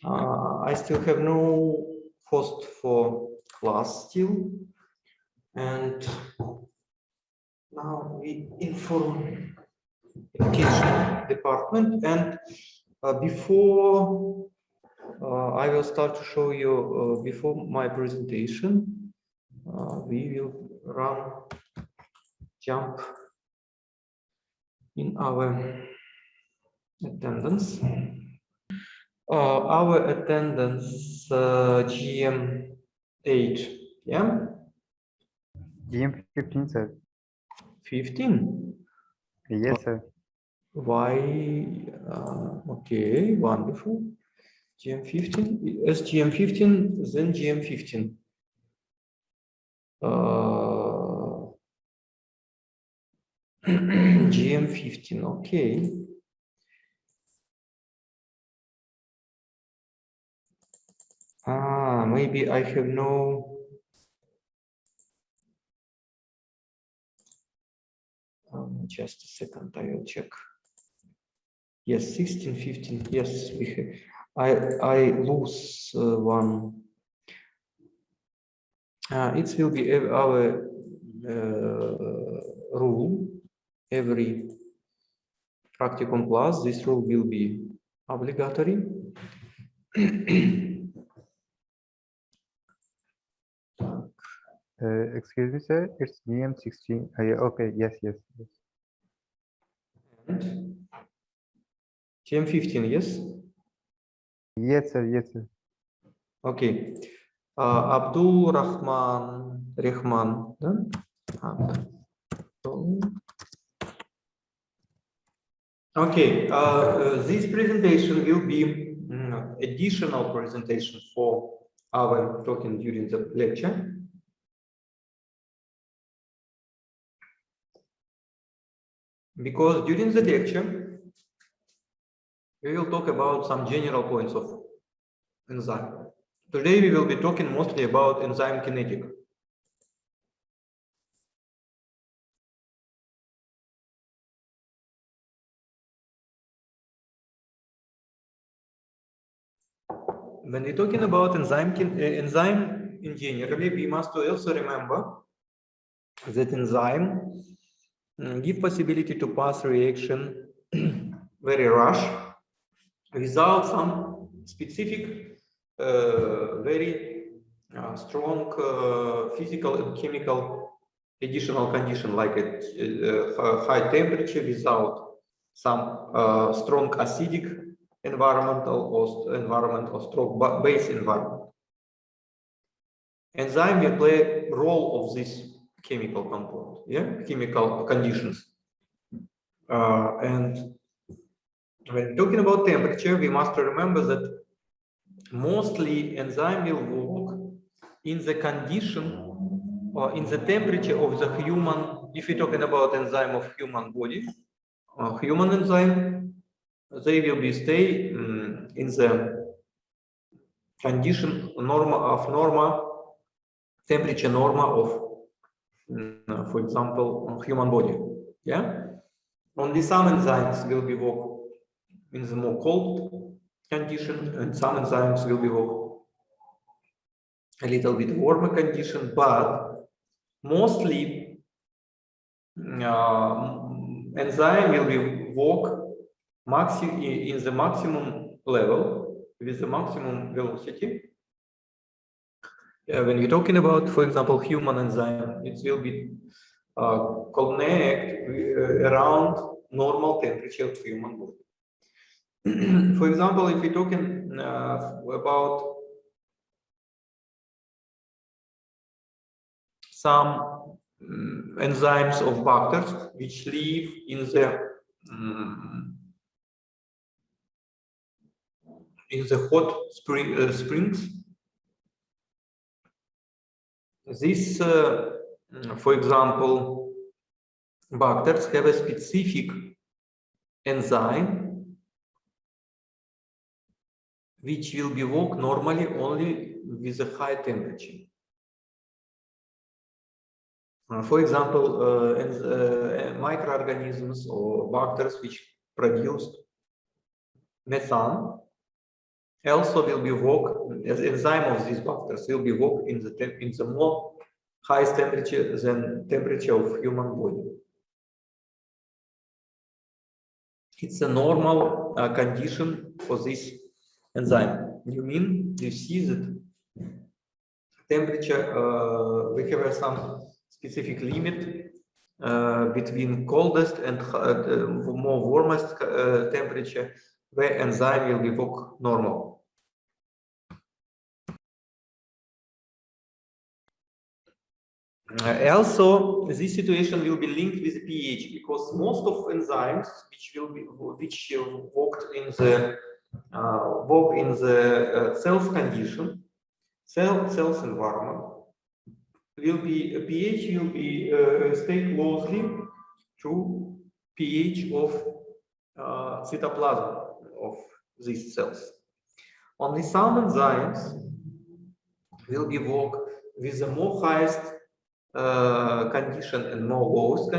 I still have no host for class still, and now we inform teaching department, and before I will start to show you before my presentation, we will run jump in our attendance. Our attendance GM8, yeah? GM15, sir. 15? Yes, sir. Why? Okay, wonderful. GM15, as GM15, then GM15. GM15, okay. Maybe I have no. Just a second, I will check. Yes, 16, 15. Yes, we have. I lose one. It will be our rule. Every practicum class, this rule will be obligatory. Excuse me, sir. It's GM16. Okay. Yes. And GM15, yes? Yes, sir. Yes, sir. Okay. Abdul Rahman. Okay. This presentation will be additional presentation for our talking during the lecture. Because during the lecture, we will talk about some general points of enzyme. Today we will be talking mostly about enzyme kinetic. When we're talking about enzyme in generally, we must also remember that enzyme give possibility to pass reaction very rush without some specific very strong physical and chemical additional condition like a high temperature, without some strong acidic environment or strong base environment. Enzyme will play a role of this chemical component, yeah, chemical conditions. And when talking about temperature, we must remember that mostly enzyme will work in the condition or in the temperature of the human. If you're talking about enzyme of human body, human enzyme, they will be stay in the condition norma temperature norma of, for example, human body. Yeah. Only some enzymes will be work in the more cold condition, and some enzymes will be work a little bit warmer condition, but mostly enzyme will be work in the maximum level with the maximum velocity. When you're talking about, for example, human enzyme, it will be connect around normal temperature of human body. For example, if we're talking about some enzymes of bacteria which live in the hot springs, this, for example, bacteria have a specific enzyme which will be work normally only with a high temperature. For example, microorganisms or bacteria which produce methane, also will be work as enzyme of these factors will be work in the more highest temperature than temperature of human body. It's a normal condition for this enzyme. You see that temperature, we have some specific limit between coldest and more warmest temperature where enzyme will be work normal. Also, this situation will be linked with pH because most of enzymes which worked in the work in the cells condition, cells environment, will be pH will be stay closely to pH of cytoplasm of these cells. Only some enzymes will be work with the more highest condition and more lowest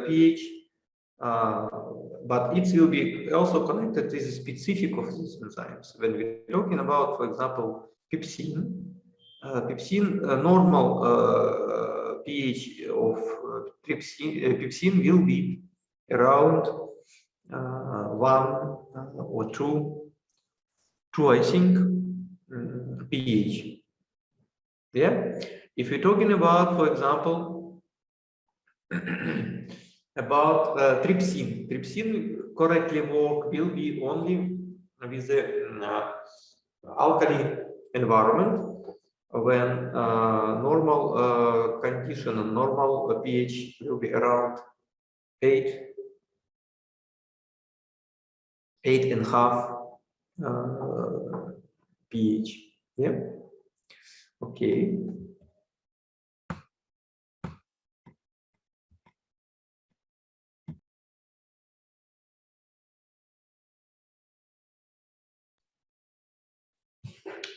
pH, but it will be also connected to the specific of these enzymes. When we're talking about, for example, pepsin, normal pH of pepsin will be around 1 or 2, I think, pH. Yeah. If you're talking about, for example, about trypsin correctly work will be only with the alkali environment when normal condition and normal pH will be around 8.5 pH. Yeah. Okay.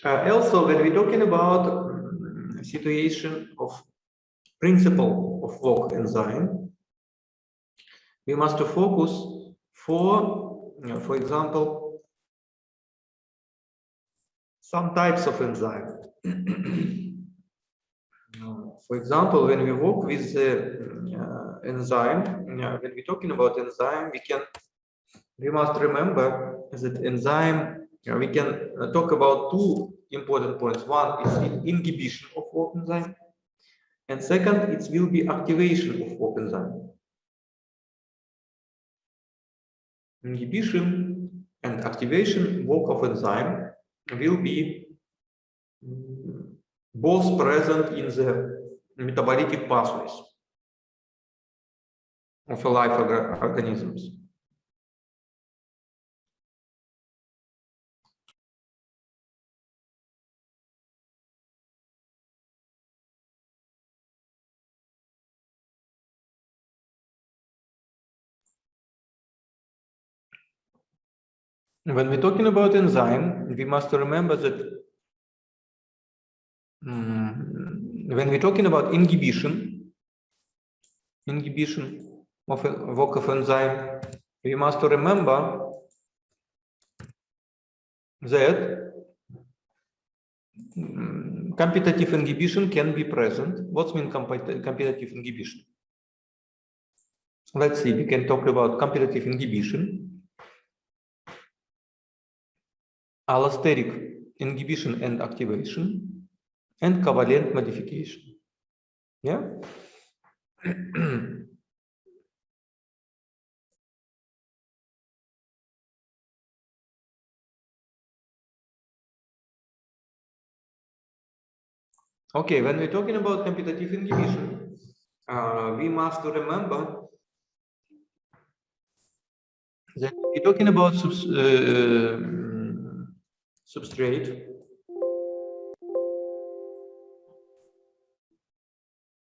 Also, when we're talking about situation of principle of work enzyme, we must focus for example, some types of enzyme. For example, when we work with the enzyme, when we're talking about enzyme, we must remember that enzyme, we can talk about two important points. One is inhibition of work enzyme, and second, it will be activation of work enzyme. Inhibition and activation work of enzyme will be both present in the metabolic pathways of life organisms. When we're talking about enzyme, we must remember that when we're talking about inhibition of work of enzyme, we must remember that competitive inhibition can be present. What means competitive inhibition? Let's see, we can talk about competitive inhibition, allosteric inhibition and activation, and covalent modification. Yeah. Okay, when we're talking about competitive inhibition, we must remember that we're talking about substrate.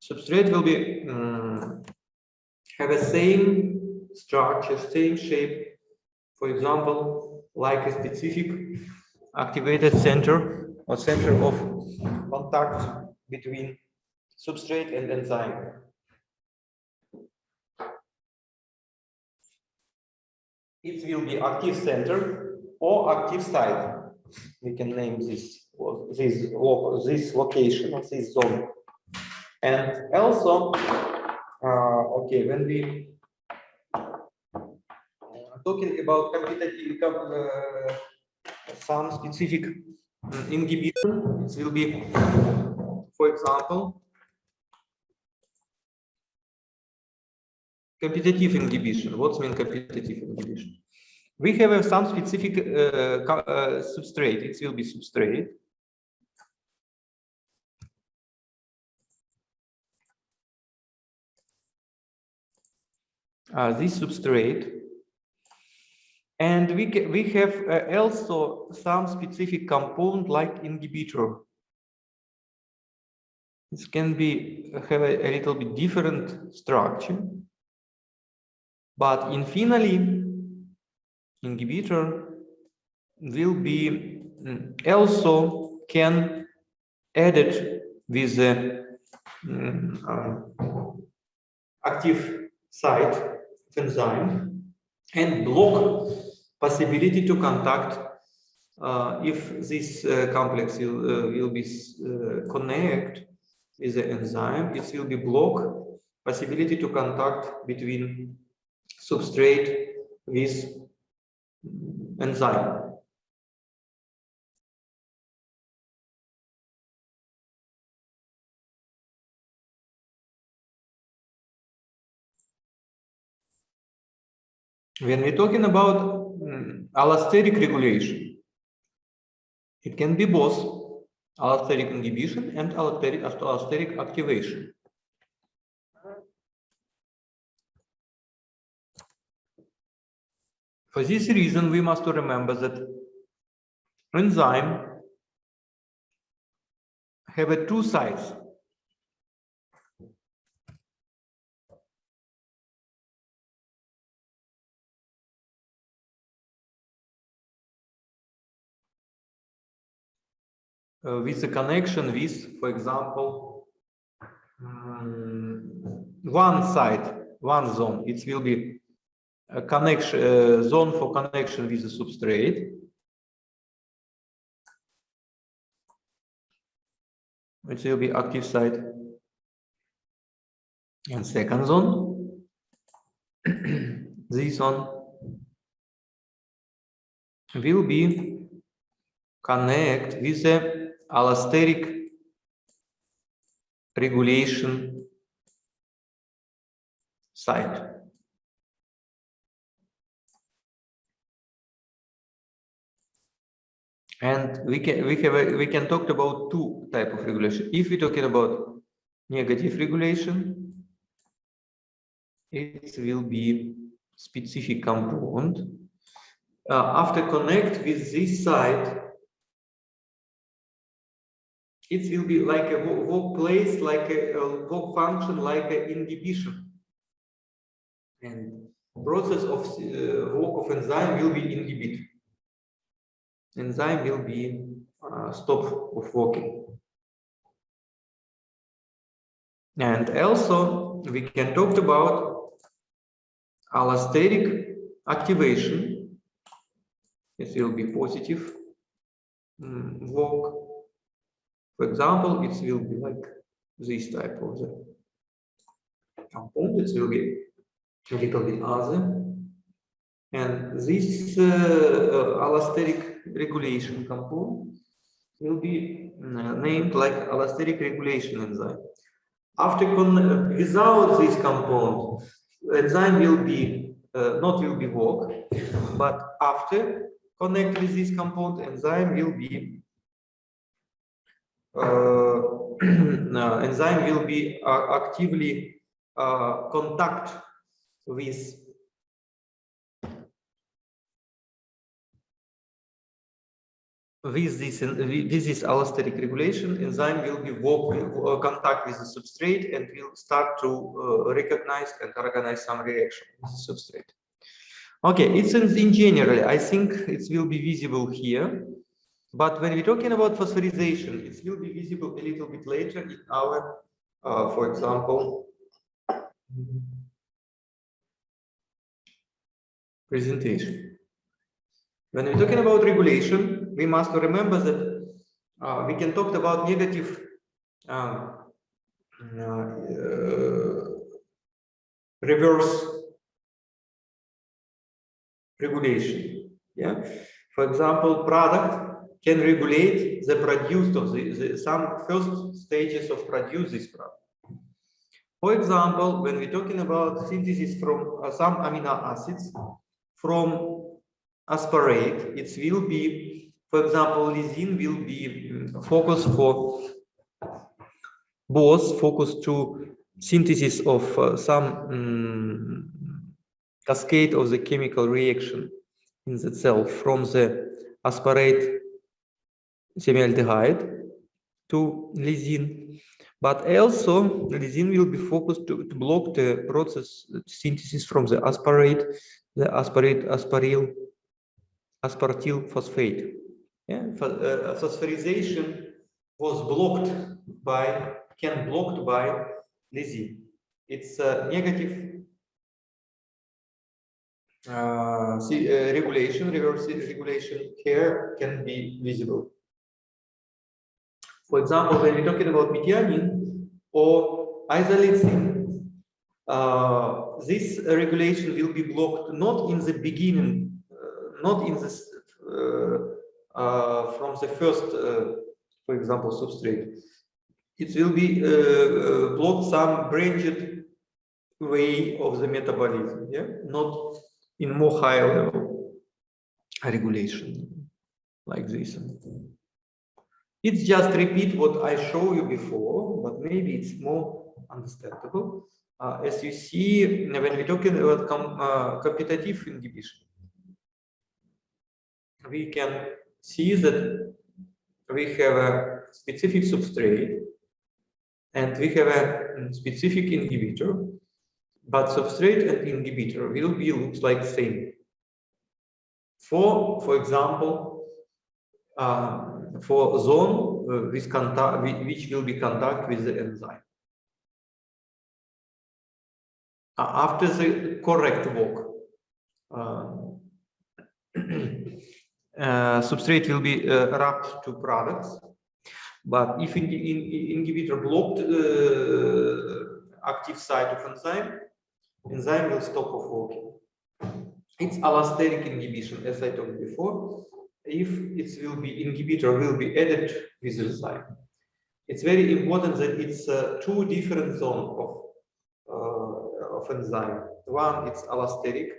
Substrate will be have a same structure, same shape. For example, like a specific activated center or center of contact between substrate and enzyme. It will be active center or active site. We can name this location of this zone. And also, okay, when we talking about competitive, some specific inhibition, it will be, for example, competitive inhibition. What's mean competitive inhibition? We have some specific substrate. It will be substrate. This substrate, and we have also some specific compound like inhibitor. This can be have a little bit different structure, but in finally inhibitor will be also can added with the active site of enzyme and block possibility to contact if this complex will be connect with the enzyme, it will be block possibility to contact between substrate with enzyme. When we're talking about allosteric regulation, it can be both allosteric inhibition and allosteric activation. For this reason, we must remember that enzyme have two sides. With a connection with, for example, one side, one zone, it will be a connection zone for connection with the substrate. It will be active site. And second zone, this one will be connect with the allosteric regulation site. And we can talk about two type of regulation. If we're talking about negative regulation, it will be specific compound. After connect with this site, it will be like a work place, like a work function, like an inhibition. And process of work of enzyme will be inhibited. Enzyme will be stop of working. And also we can talk about allosteric activation. It will be positive work. For example, it will be like this type of the compound. It will be a little bit other. And this allosteric regulation compound will be named like allosteric regulation enzyme. After without this compound, enzyme will be not will be work, but after connect with this compound, enzyme will be enzyme will be actively contact with this allosteric regulation. Enzyme will be contact with the substrate and will start to recognize and organize some reaction with the substrate. Okay, it's in general, I think it will be visible here, but when we're talking about phosphorylation, it will be visible a little bit later in our, for example, presentation. When we're talking about regulation, we must remember that we can talk about negative reverse regulation. Yeah, for example, product can regulate the produced of some first stages of produce this product. For example, when we're talking about synthesis from some amino acids from aspartate, it will be, for example, lysine will be focused for both focused to synthesis of some cascade of the chemical reaction in the cell from the aspartate semialdehyde to lysine, but also lysine will be focused to block the process synthesis from the aspartate aspartyl phosphate. Yeah? Phosphorization was blocked by lysine. It's a negative reverse regulation here can be visible. For example, when we're talking about methionine or isoleucine, this regulation will be blocked not in the beginning, not in this from the first, for example, substrate. It will be blocked some branched way of the metabolism, yeah, not in more high level regulation like this. It's just repeat what I showed you before, but maybe it's more understandable. As you see, when we're talking about competitive inhibition, we can see that we have a specific substrate and we have a specific inhibitor, but substrate and inhibitor will be looks like same. For example, for zone with contact, which will be contact with the enzyme. After the correct walk, substrate will be wrapped to products, but if inhibitor blocked active site of enzyme will stop of working. It's allosteric inhibition, as I told before. If it will be inhibitor will be added with enzyme. It's very important that it's two different zones of enzyme. One it's allosteric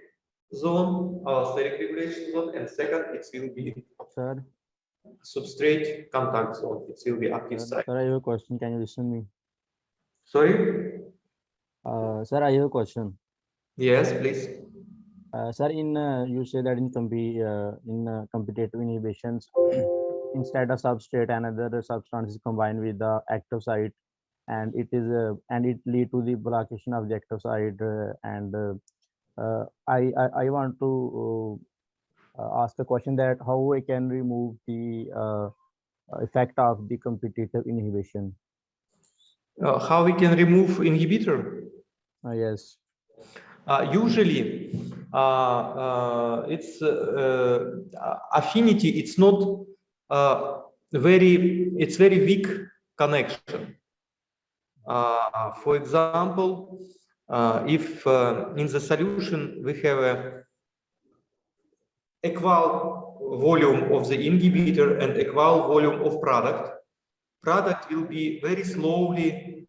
zone, allosteric regulation zone, and second it will be substrate contact zone. It will be active site. Sir, I have a question. Can you listen to me? Sorry? Sir, I have a question. Yes, please. Sir, you say that in competitive inhibitions, instead of substrate, another substance is combined with the active site, and it lead to the blockation of the active site. I want to ask a question that how I can remove the effect of the competitive inhibition. How we can remove inhibitor? Yes. Usually, it's affinity. It's not it's very weak connection. For example, if in the solution we have a equal volume of the inhibitor and equal volume of product will be very slowly,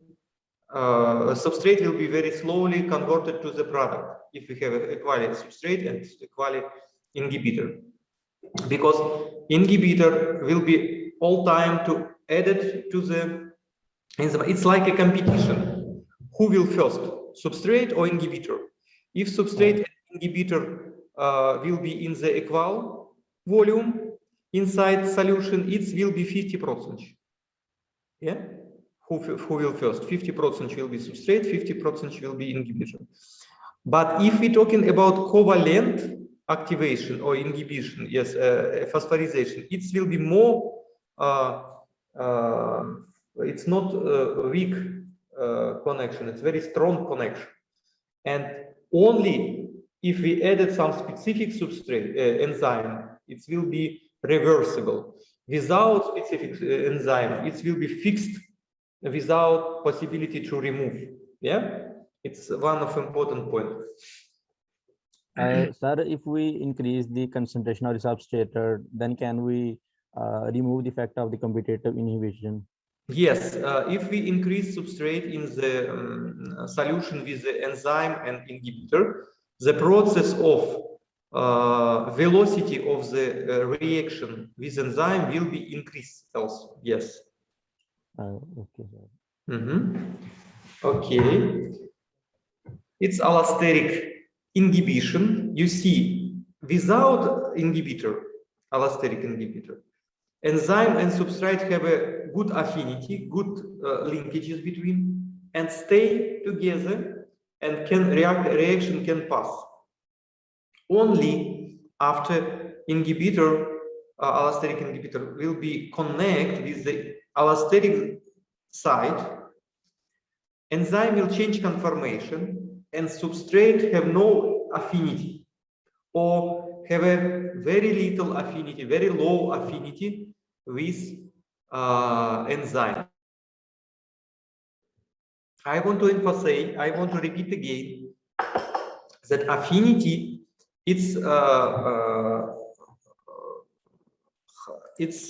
substrate will be very slowly converted to the product if we have equal substrate and equal inhibitor, because inhibitor will be all time to add it to the enzyme. It's like a competition. Who will first, substrate or inhibitor? If substrate and inhibitor will be in the equal volume inside solution, it will be 50%. Yeah, who will first? 50% will be substrate, 50% will be inhibitor. But if we're talking about covalent activation or inhibition, yes, phosphorylation, it will be more. It's not a weak connection; it's very strong connection, and only if we added some specific substrate enzyme, it will be reversible. Without specific enzyme, it will be fixed without possibility to remove. Yeah, it's one of important point. Sir, if we increase the concentration of the substrate, then can we remove the effect of the competitive inhibition? Yes, if we increase substrate in the solution with the enzyme and inhibitor, the process of velocity of the reaction with enzyme will be increased also. Yes. Okay, sir. Okay. It's allosteric inhibition. You see, without inhibitor, allosteric inhibitor, enzyme and substrate have a good affinity, good linkages between, and stay together, and reaction can pass. Only after inhibitor, allosteric inhibitor will be connect with the allosteric site, enzyme will change conformation, and substrate have no affinity, or have a very little affinity, very low affinity with enzyme. I want to emphasize, I want to repeat again that affinity, it's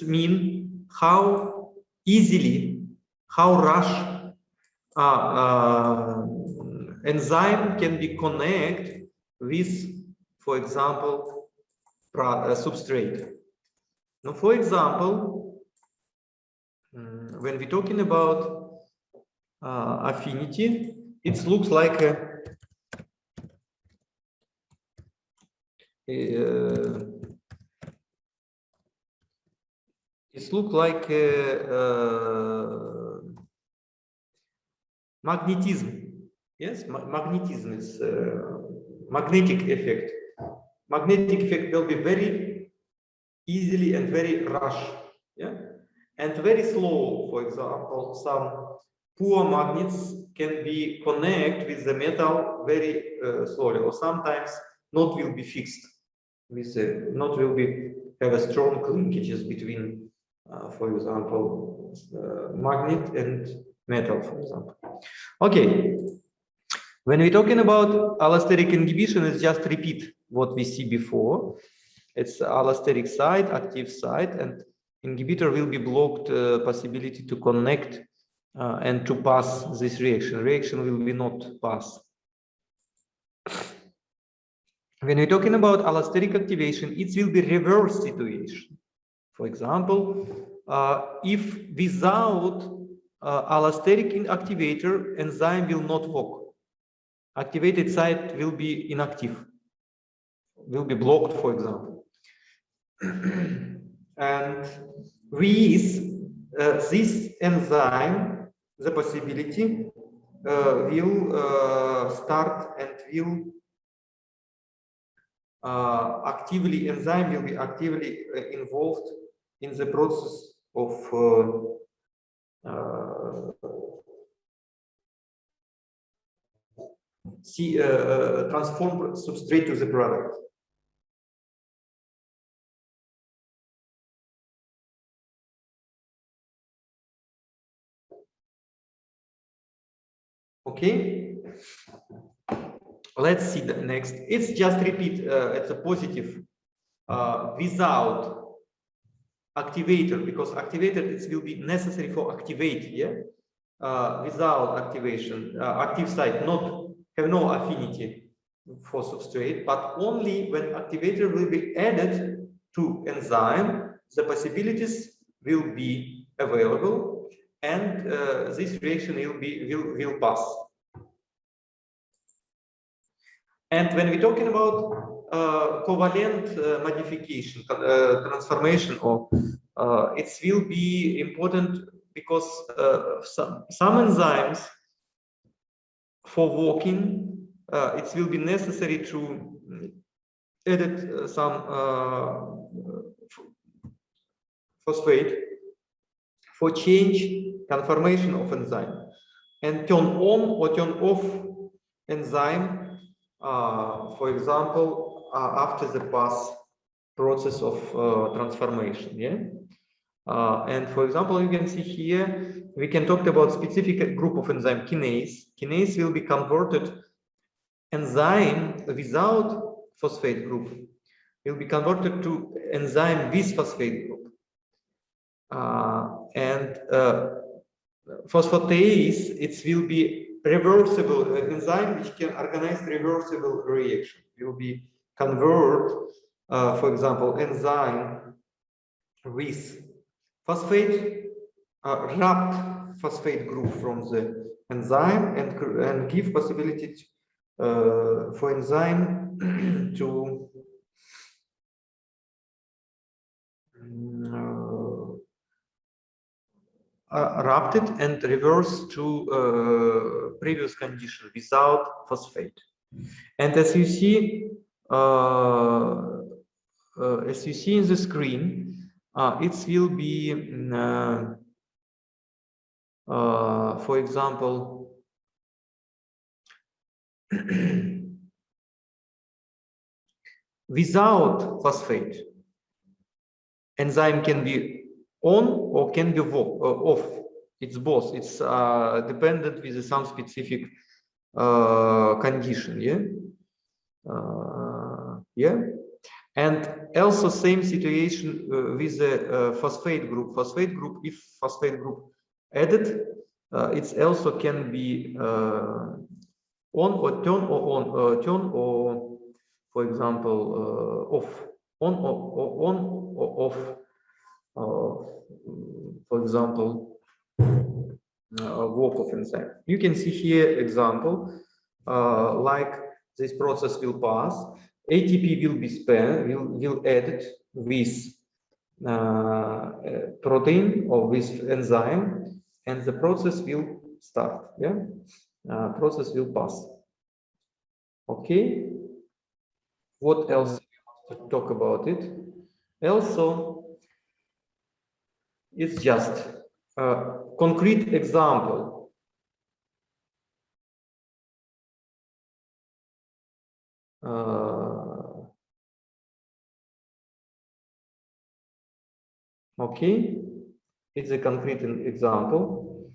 mean how easily, how rush enzyme can be connected with, for example, substrate. Now, for example, when we're talking about affinity, it looks like magnetism. Yes, magnetism is magnetic effect. Magnetic effect will be very easily and very rush. Yeah, and very slow. For example, some poor magnets can be connect with the metal very slowly, or sometimes not will be fixed with the not will be have a strong linkages between, for example, magnet and metal, for example. Okay, when we're talking about allosteric inhibition, it's just repeat what we see before. It's allosteric site, active site, and inhibitor will be blocked possibility to connect and to pass this reaction. Reaction will be not pass. When we're talking about allosteric activation, it will be reverse situation. For example, if without allosteric activator, enzyme will not work. Activated site will be inactive, will be blocked, for example. And with this enzyme, the possibility will start and will actively, enzyme will be actively involved in the process of transform substrate to the product. Okay, let's see the next. It's just repeat. It's a positive without activator, because activator it will be necessary for activate. Yeah, without activation, active site not have no affinity for substrate, but only when activator will be added to enzyme, the possibilities will be available, and this reaction will pass. And when we're talking about covalent modification, transformation, or it will be important because some enzymes for working, it will be necessary to edit some phosphate for change conformation of enzyme, and turn on or turn off enzyme, for example, after the pass process of transformation. Yeah. And for example, you can see here, we can talk about specific group of enzyme kinase. Kinase will be converted, enzyme without phosphate group will be converted to enzyme with phosphate group. And phosphatase, it will be reversible enzyme which can organize reversible reaction. Will be convert, for example, enzyme with phosphate, wrapped phosphate group from the enzyme and give possibility for enzyme to wrapped it and reverse to previous condition without phosphate. And as you see in the screen, it will be for example without phosphate, enzyme can be on or can be off. It's both. It's dependent with some specific condition. Yeah. Yeah. And also same situation with the phosphate group. Phosphate group, if phosphate group added, it also can be on or turn or for example off, on or off. For example, work of enzyme. You can see here example like this process will pass. ATP will be spared, will added with protein or with enzyme, and the process will start. Yeah, process will pass. Okay. What else to talk about it? Also, it's just a concrete example. Okay, it's a concrete example.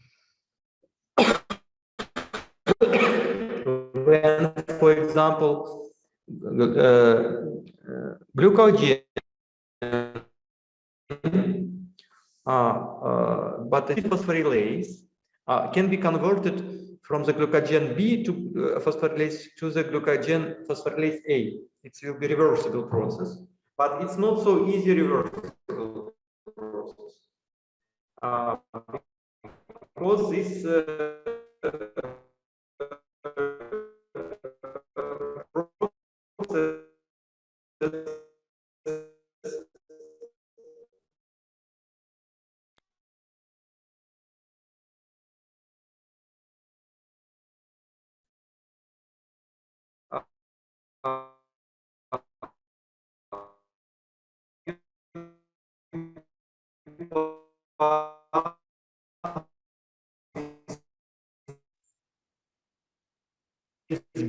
When, for example, glucogen, but the phosphorylase can be converted from the glucogen B to phosphorylase to the glucogen phosphorylase A. It will be reversible process, but it's not so easy reversible process because this process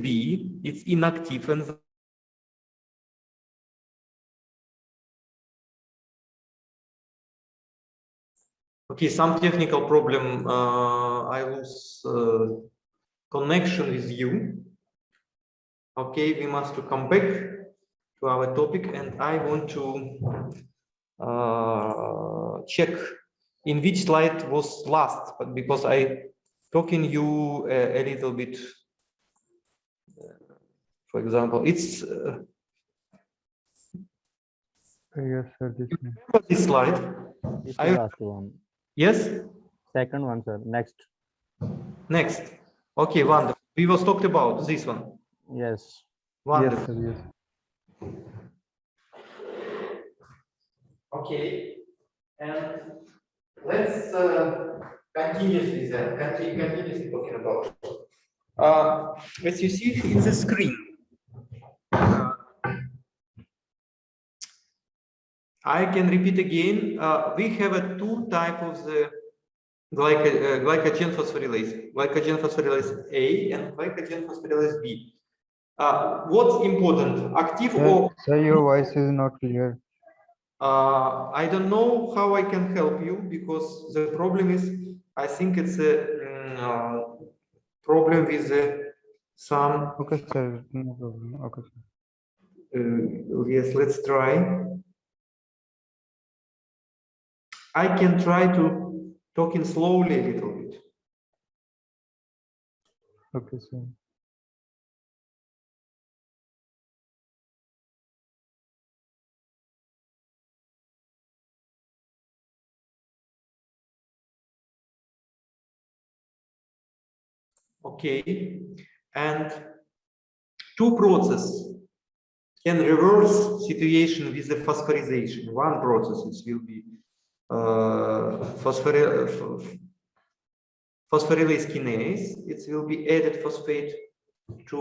B, it's inactive enzyme. Okay, some technical problem. I lose connection with you. Okay, we must to come back to our topic, and I want to check in which slide was last, but because I talking you a little bit. For example, it's Yes, sir. this slide. It's the last one. Yes. Second one, sir. Next. Next. Okay, wonderful. We was talked about this one. Yes. Wonderful. Yes, sir, yes. Okay, and let's continuously then continuously talking about. As you see in the screen, I can repeat again. We have a two type of the glycogen phosphorylase A and glycogen phosphorylase B. What's important, active or? Sir, your voice is not clear. I don't know how I can help you, because the problem is, I think it's a problem with some. Okay, sir. No problem. Okay, sir. Yes, let's try. I can try to talking slowly a little bit. Okay, sir. Okay, and two processes can reverse situation with the phosphorization. One process will be phosphorylase kinase. It will be added phosphate to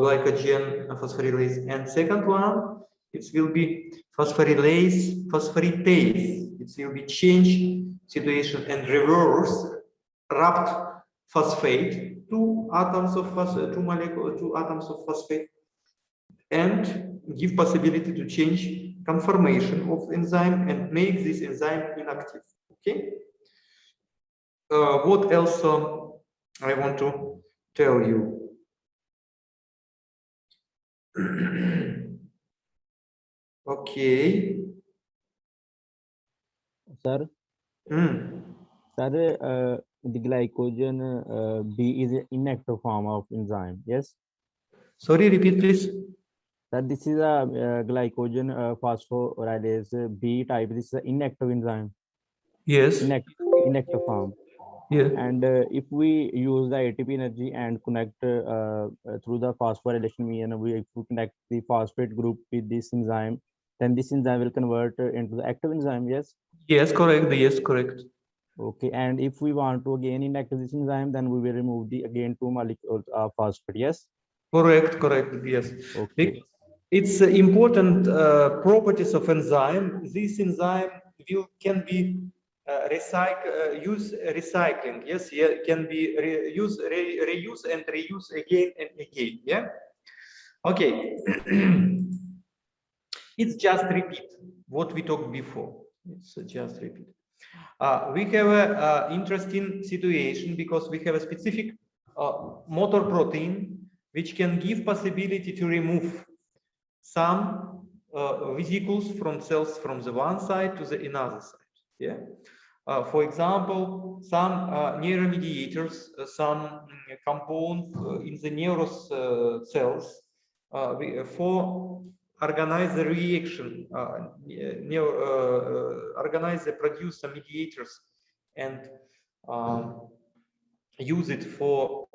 glycogen phosphorylase, and second one, it will be phosphorylatase. It will be change situation and reverse wrapped phosphate, two atoms of phosphate, and give possibility to change conformation of enzyme and make this enzyme inactive. Okay. What else I want to tell you? Okay. Sir, Mm. sir, the glycogen B is an inactive form of enzyme. Yes. Sorry, repeat please. Sir, this is a glycogen phosphorylase B type. This is an inactive enzyme, Yes. inactive form. Yeah. And if we use the ATP energy and connect through the phosphorylation, if we connect the phosphate group with this enzyme, then this enzyme will convert into the active enzyme. Yes. Yes, correct. Yes, correct. Okay. And if we want to again inactive this enzyme, then we will remove the again two molecules of phosphate. Yes. Correct. Correct. Yes. Okay. It's important properties of enzyme. This enzyme can be recycling. Yes, yeah, can be reuse and reuse again and again. Yeah. Okay. It's just repeat what we talked before. It's just repeat. We have an interesting situation because we have a specific motor protein which can give possibility to remove some vesicles from cells from the one side to the another side. Yeah. For example, some neuromediators, some compounds in the neurous cells for organize the reaction, organize the produce some mediators and use it for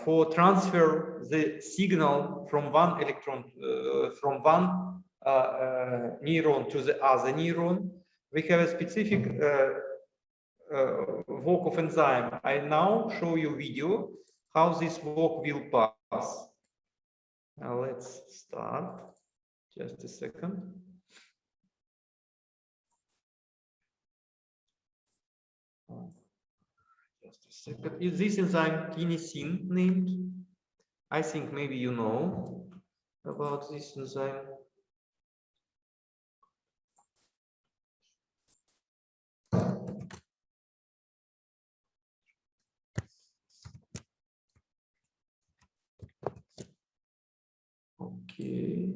for transfer the signal from one electron from one neuron to the other neuron. We have a specific work of enzyme. I now show you video how this work will pass. Now let's start. Just a second. Just a second. Is this enzyme kinesin named? I think maybe you know about this enzyme. Okay.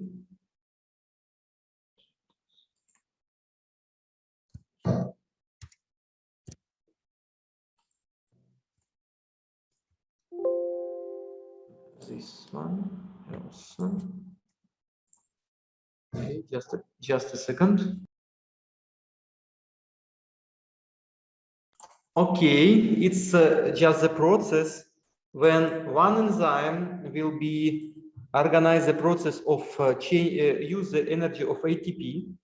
This one also. Okay, just a second. Okay, it's just the process when one enzyme will be organize the process of use the energy of ATP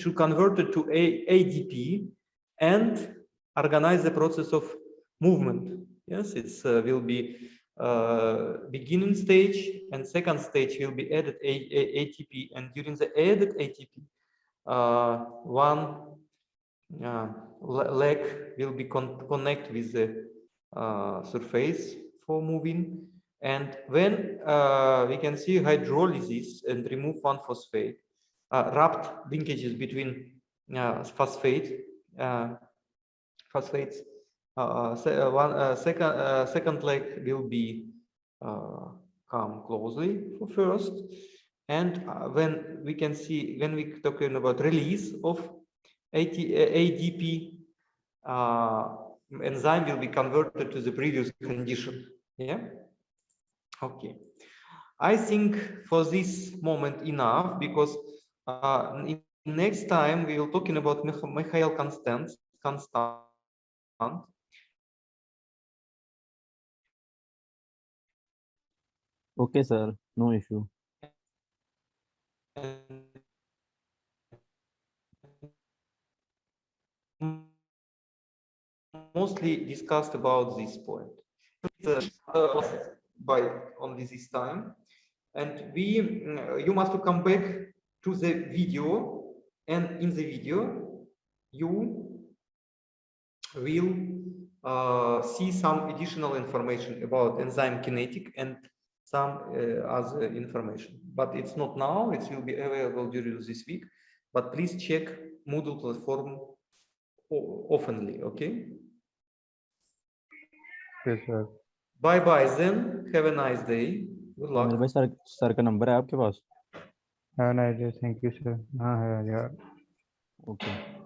to convert it to ADP and organize the process of movement. Yes, it's will be beginning stage and second stage will be added ATP, and during the added ATP, one leg will be connect with the surface for moving. And when we can see hydrolysis and remove 1-phosphate, wrapped linkages between phosphates. Second leg will be come closely for first, and when we can see, when we talking about release of ADP, enzyme will be converted to the previous condition. Yeah. Okay. I think for this moment enough, because in next time we will talking about Michael constant. Okay, sir. No issue. Mostly discussed about this point. By only this time, and you must come back to the video, and in the video you will see some additional information about enzyme kinetic and some other information, but it's not now. It will be available during this week, but please check Moodle platform oftenly. Okay. Yes, sir. Bye bye then. Have a nice day. Good luck. मेरे भाई sir का number है आपके पास? Have a nice day. Thank you, sir. हाँ है यार. Okay.